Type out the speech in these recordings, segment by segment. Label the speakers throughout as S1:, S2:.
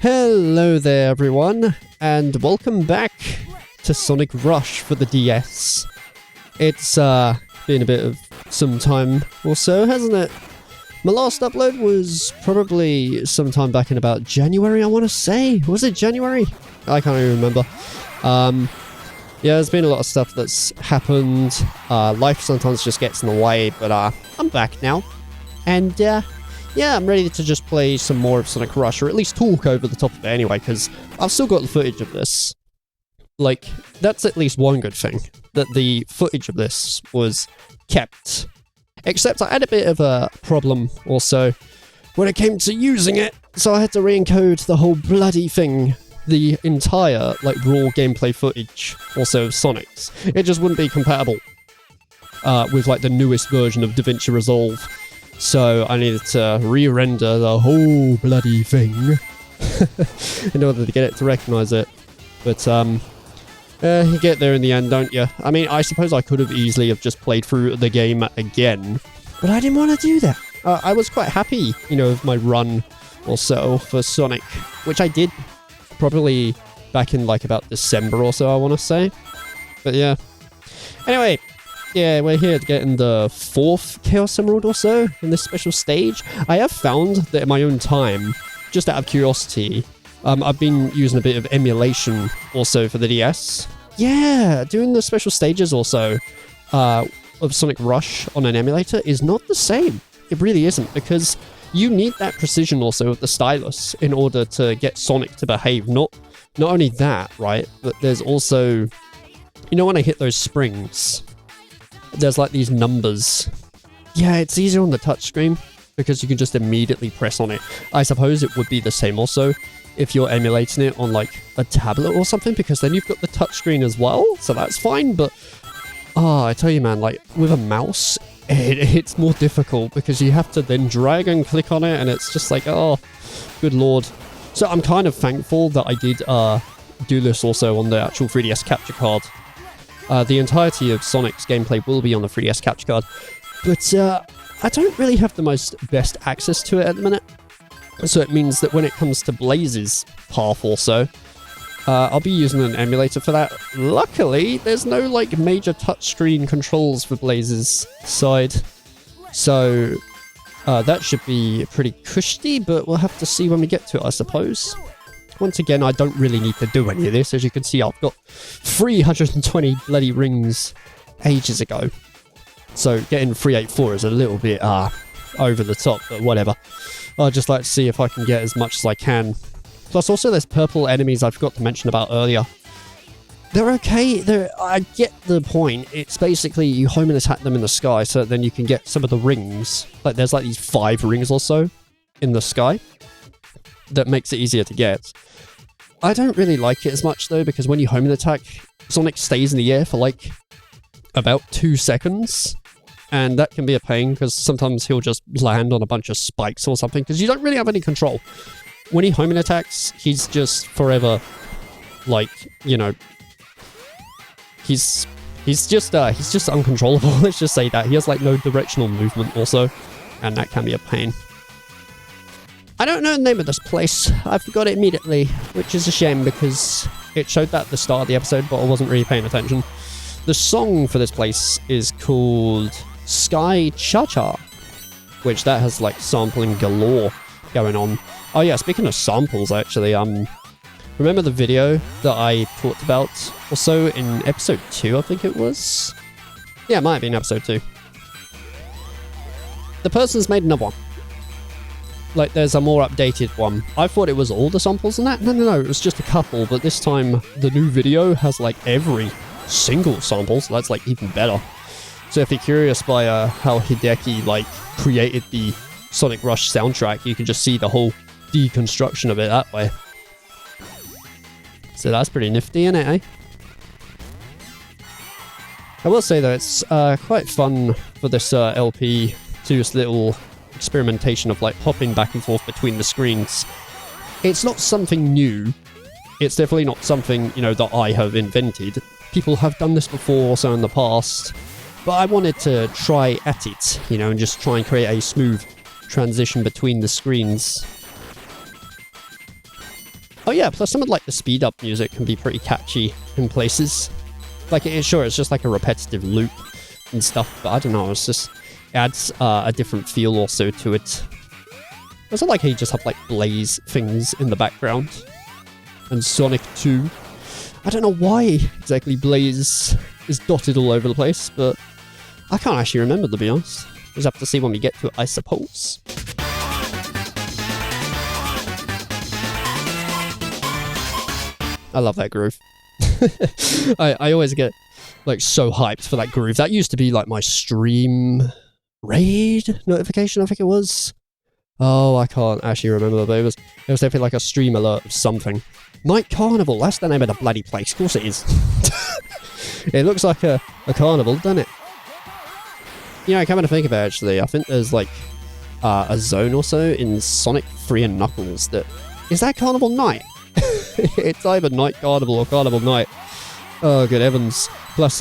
S1: Hello there everyone, and welcome back to Sonic Rush for the DS. It's been a bit of some time or so, hasn't it? My last upload was probably sometime back in about January, I want to say. Was it January? I can't even remember. Yeah, there's been a lot of stuff that's happened. Life sometimes just gets in the way, but I'm back now. And yeah, I'm ready to just play some more of Sonic Rush, or at least talk over the top of it anyway, because I've still got the footage of this. Like, that's at least one good thing, that the footage of this was kept. Except I had a bit of a problem also when it came to using it, so I had to re-encode the whole bloody thing. The entire, like, raw gameplay footage, also of Sonic's. It just wouldn't be compatible with, like, the newest version of DaVinci Resolve. So I needed to re-render the whole bloody thing in order to get it to recognize it. But, you get there in the end, don't you? I mean, I suppose I could have easily have just played through the game again, but I didn't want to do that. I was quite happy, you know, with my run or so for Sonic, which I did probably back in, like, about December or so, I want to say. But yeah. Anyway. Yeah, we're here to get in the 4th Chaos Emerald or so in this special stage. I have found that in my own time, just out of curiosity, I've been using a bit of emulation also for the DS. Yeah, doing the special stages also of Sonic Rush on an emulator is not the same. It really isn't, because you need that precision also of the stylus in order to get Sonic to behave. Not only that, right, but there's also, you know, when I hit those springs, there's like these numbers. Yeah, it's easier on the touchscreen because you can just immediately press on it. I suppose it would be the same also if you're emulating it on like a tablet or something, because then you've got the touchscreen as well, so that's fine. But I tell you, man, like with a mouse, it's more difficult because you have to then drag and click on it, and it's just like, oh, good lord. So I'm kind of thankful that I did do this also on the actual 3DS capture card. The entirety of Sonic's gameplay will be on the 3DS capture card, but I don't really have the best access to it at the minute. So it means that when it comes to Blaze's path also, I'll be using an emulator for that. Luckily, there's no like major touchscreen controls for Blaze's side, so that should be pretty cushy, but we'll have to see when we get to it, I suppose. Once again, I don't really need to do any of this. As you can see, I've got 320 bloody rings ages ago. So getting 384 is a little bit over the top, but whatever. I'd just like to see if I can get as much as I can. Plus also there's purple enemies I forgot to mention about earlier. They're okay. I get the point. It's basically you home and attack them in the sky so that then you can get some of the rings. Like there's like these 5 rings or so in the sky. That makes it easier to get. I don't really like it as much though, because when you home and attack, Sonic stays in the air for like about 2 seconds, and that can be a pain because sometimes he'll just land on a bunch of spikes or something because you don't really have any control. When he home and attacks, he's just forever, like, you know, he's just uncontrollable. Let's just say that. He has like no directional movement also, and that can be a pain. I don't know the name of this place. I forgot it immediately, which is a shame because it showed that at the start of the episode, but I wasn't really paying attention. The song for this place is called Sky Cha-Cha, which that has like sampling galore going on. Oh yeah, speaking of samples, actually, remember the video that I talked about also in episode 2, I think it was? Yeah, it might have been episode 2. The person's made another one. Like, there's a more updated one. I thought it was all the samples in that. No, it was just a couple, but this time the new video has, like, every single sample, so that's, like, even better. So if you're curious by how Hideki, like, created the Sonic Rush soundtrack, you can just see the whole deconstruction of it that way. So that's pretty nifty, isn't it, eh? I will say, though, it's quite fun for this LP to do this little experimentation of like hopping back and forth between the screens. It's not something new. It's definitely not something, you know, that I have invented. People have done this before also in the past, but I wanted to try at it, you know, and just try and create a smooth transition between the screens. Oh yeah, plus some of like the speed up music can be pretty catchy in places. Like it's just like a repetitive loop and stuff, but I don't know, it's just adds a different feel also to it. I also like how you just have like Blaze things in the background. And Sonic 2. I don't know why exactly Blaze is dotted all over the place, but I can't actually remember, to be honest. We'll just have to see when we get to it, I suppose. I love that groove. I always get like so hyped for that groove. That used to be like my stream raid notification, I think it was. Oh, I can't actually remember, but it was definitely like a stream alert of something. Night Carnival, that's the name of the bloody place. Of course it is. It looks like a carnival, doesn't it? You know, coming to think of it, actually, I think there's like a zone or so in Sonic 3 and Knuckles that... Is that Carnival Night? It's either Night Carnival or Carnival Night. Oh, good heavens. Plus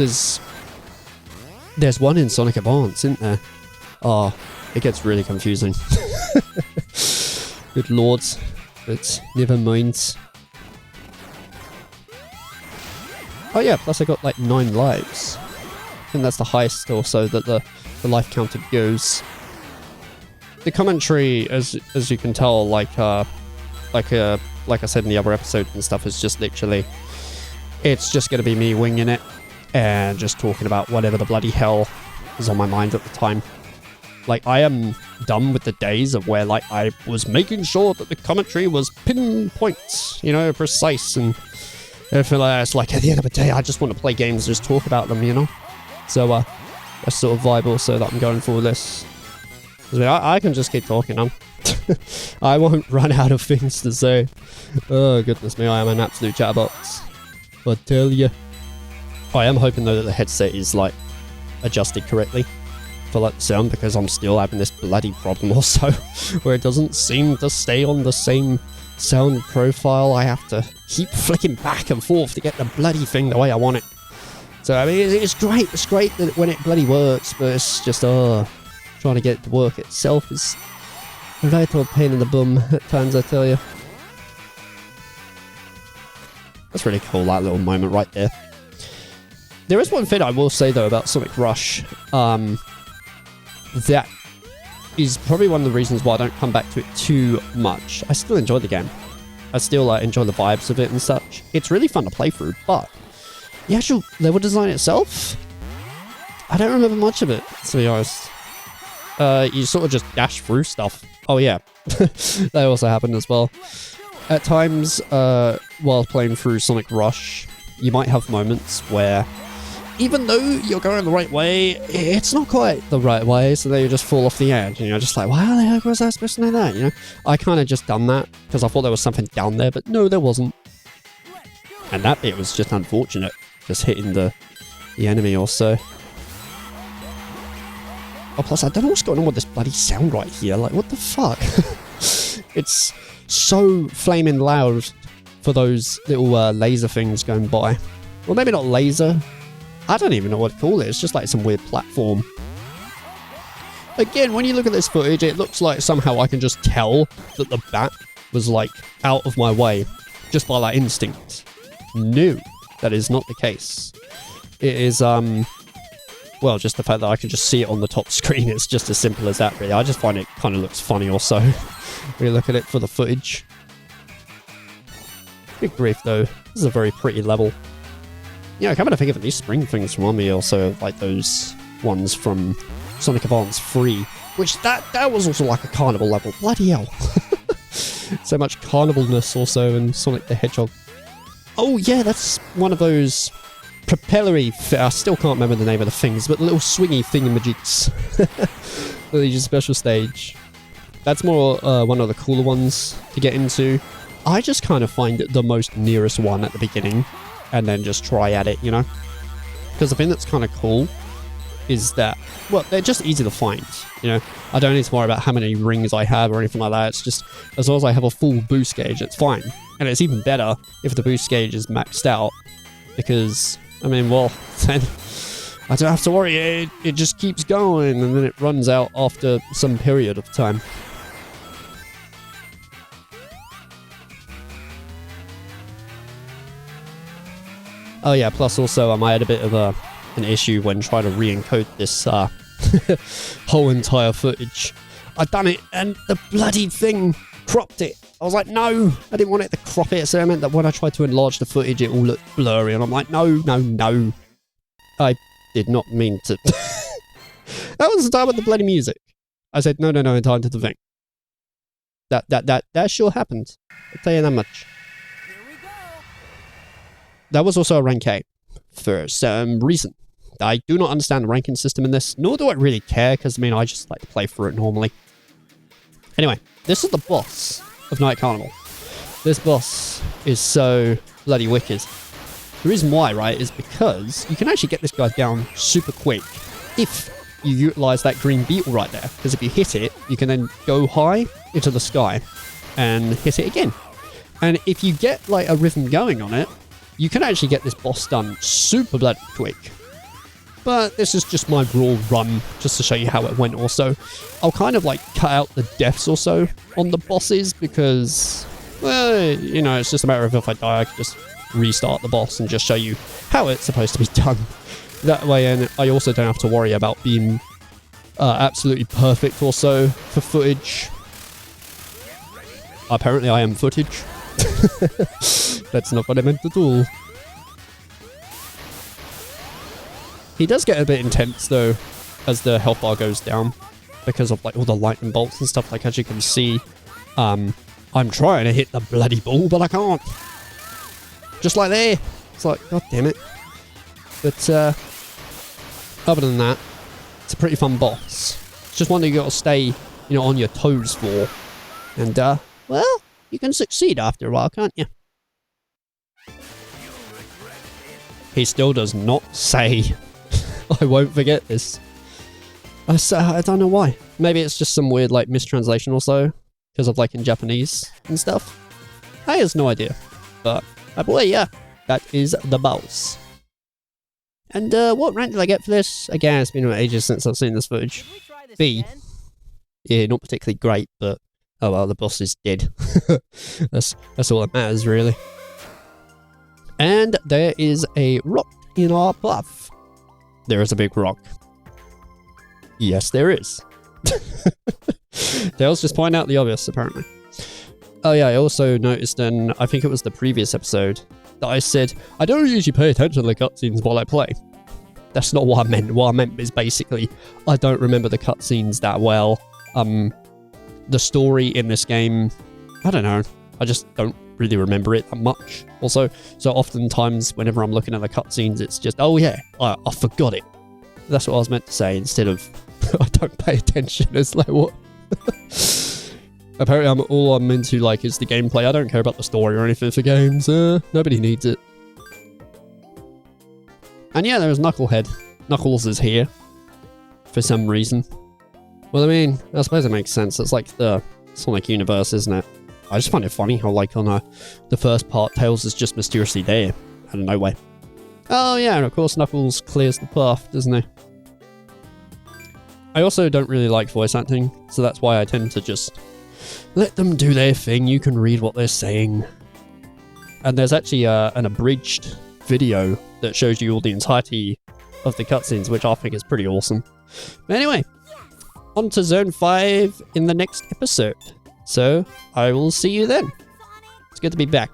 S1: there's one in Sonic Advance, isn't there? Oh, it gets really confusing. Good lord. But never mind. Oh yeah, plus I got like 9 lives. I think that's the highest also that the life counter goes. The commentary, as you can tell, like I said in the other episode and stuff, is just literally, it's just going to be me winging it and just talking about whatever the bloody hell is on my mind at the time. Like, I am done with the days of where, like, I was making sure that the commentary was pinpoint, you know, precise, and everything like that. It's like, at the end of the day, I just want to play games and just talk about them, you know? So, that's sort of vibe also that I'm going for with this. I mean, I can just keep talking, I won't run out of things to say. Oh, goodness me, I am an absolute chatterbox. I tell you. I am hoping, though, that the headset is, like, adjusted correctly for, like, the sound, because I'm still having this bloody problem also, where it doesn't seem to stay on the same sound profile. I have to keep flicking back and forth to get the bloody thing the way I want it. So, I mean, it's great. It's great that when it bloody works, but it's just, trying to get it to work itself is a right old pain in the bum at times, I tell you. That's really cool, that little moment right there. There is one thing I will say, though, about Sonic Rush. That is probably one of the reasons why I don't come back to it too much. I still enjoy the game. I still enjoy the vibes of it and such. It's really fun to play through, but the actual level design itself, I don't remember much of it, to be honest. You sort of just dash through stuff. Oh yeah, that also happened as well. At times, while playing through Sonic Rush, you might have moments where, even though you're going the right way, it's not quite the right way, so then you just fall off the edge, and you're just like, wow, the heck was I supposed to know that, you know? I kind of just done that, because I thought there was something down there, but no, there wasn't. And that bit was just unfortunate, just hitting the enemy or so. Oh, plus, I don't know what's going on with this bloody sound right here. Like, what the fuck? It's so flaming loud for those little laser things going by. Well, maybe not laser. I don't even know what to call it. It's just like some weird platform. Again, when you look at this footage, it looks like somehow I can just tell that the bat was, like, out of my way just by, like, instinct. No, that is not the case. It is, well, just the fact that I can just see it on the top screen, it's just as simple as that, really. I just find it kind of looks funny also, when you look at it for the footage. Good grief, though. This is a very pretty level. You know, coming to think of it, these spring things remind me also of, like, those ones from Sonic Advance 3, which that was also like a carnival level. Bloody hell. So much carnivalness also in Sonic the Hedgehog. Oh, yeah, that's one of those propellery, I still can't remember the name of the things, but the little swingy thingamajigs. The special stage. That's more one of the cooler ones to get into. I just kind of find it the most nearest one at the beginning, and then just try at it, you know? Because the thing that's kind of cool is that, well, they're just easy to find, you know? I don't need to worry about how many rings I have or anything like that. It's just, as long as I have a full boost gauge, it's fine. And it's even better if the boost gauge is maxed out, because, I mean, well, then I don't have to worry. It just keeps going, and then it runs out after some period of time. Oh yeah, plus also I had a bit of an issue when trying to re-encode this whole entire footage. I'd done it and the bloody thing cropped it. I was like, no, I didn't want it to crop it, so I meant that when I tried to enlarge the footage it all looked blurry, and I'm like, no, no, no. I did not mean to. That was the time with the bloody music. I said, no, no, no, in time to the thing. That sure happened. I'll tell you that much. That was also a rank 8 for some reason. I do not understand the ranking system in this, nor do I really care, because I mean, I just like to play through it normally. Anyway, this is the boss of Night Carnival. This boss is so bloody wicked. The reason why, right, is because you can actually get this guy down super quick if you utilize that green beetle right there. Because if you hit it, you can then go high into the sky and hit it again. And if you get like a rhythm going on it, you can actually get this boss done super bloody quick. But this is just my raw run, just to show you how it went also. I'll kind of like cut out the deaths also on the bosses because, well, you know, it's just a matter of if I die, I can just restart the boss and just show you how it's supposed to be done. That way, and I also don't have to worry about being absolutely perfect also for footage. Apparently I am footage. That's not what I meant at all. He does get a bit intense though as the health bar goes down because of like all the lightning bolts and stuff. Like as you can see, I'm trying to hit the bloody ball but I can't. Just like there. It's like, god damn it. But other than that, it's a pretty fun boss. It's just one that you got to stay, you know, on your toes for. And well, you can succeed after a while, can't you? He still does not say, I won't forget this. I don't know why. Maybe it's just some weird like mistranslation or so, because of like in Japanese and stuff. I have no idea. But boy, yeah, that is the boss. And what rank did I get for this? Again, it's been ages since I've seen this footage. B. Yeah, not particularly great, but oh well, the boss is dead. That's all that matters, really. And there is a rock in our path. There is a big rock. Yes, there is. Dale's just pointing out the obvious, apparently. Oh yeah, I also noticed in, I think it was the previous episode, that I said, I don't usually pay attention to the cutscenes while I play. That's not what I meant. What I meant is basically, I don't remember the cutscenes that well. The story in this game, I don't know. I just don't really remember it that much. Also, so oftentimes whenever I'm looking at the cutscenes, it's just, oh yeah, I forgot it. That's what I was meant to say instead of, I don't pay attention. It's like, what? Apparently all I'm into like is the gameplay. I don't care about the story or anything for games. Nobody needs it. And yeah, there's Knucklehead. Knuckles is here. For some reason. Well, I mean, I suppose it makes sense. It's like the Sonic universe, isn't it? I just find it funny how like on the first part, Tails is just mysteriously there. Out of nowhere. Oh yeah, and of course Knuckles clears the path, doesn't he? I also don't really like voice acting, so that's why I tend to just let them do their thing. You can read what they're saying. And there's actually an abridged video that shows you all the entirety of the cutscenes, which I think is pretty awesome. But anyway, on to Zone 5 in the next episode. So, I will see you then. It's good to be back.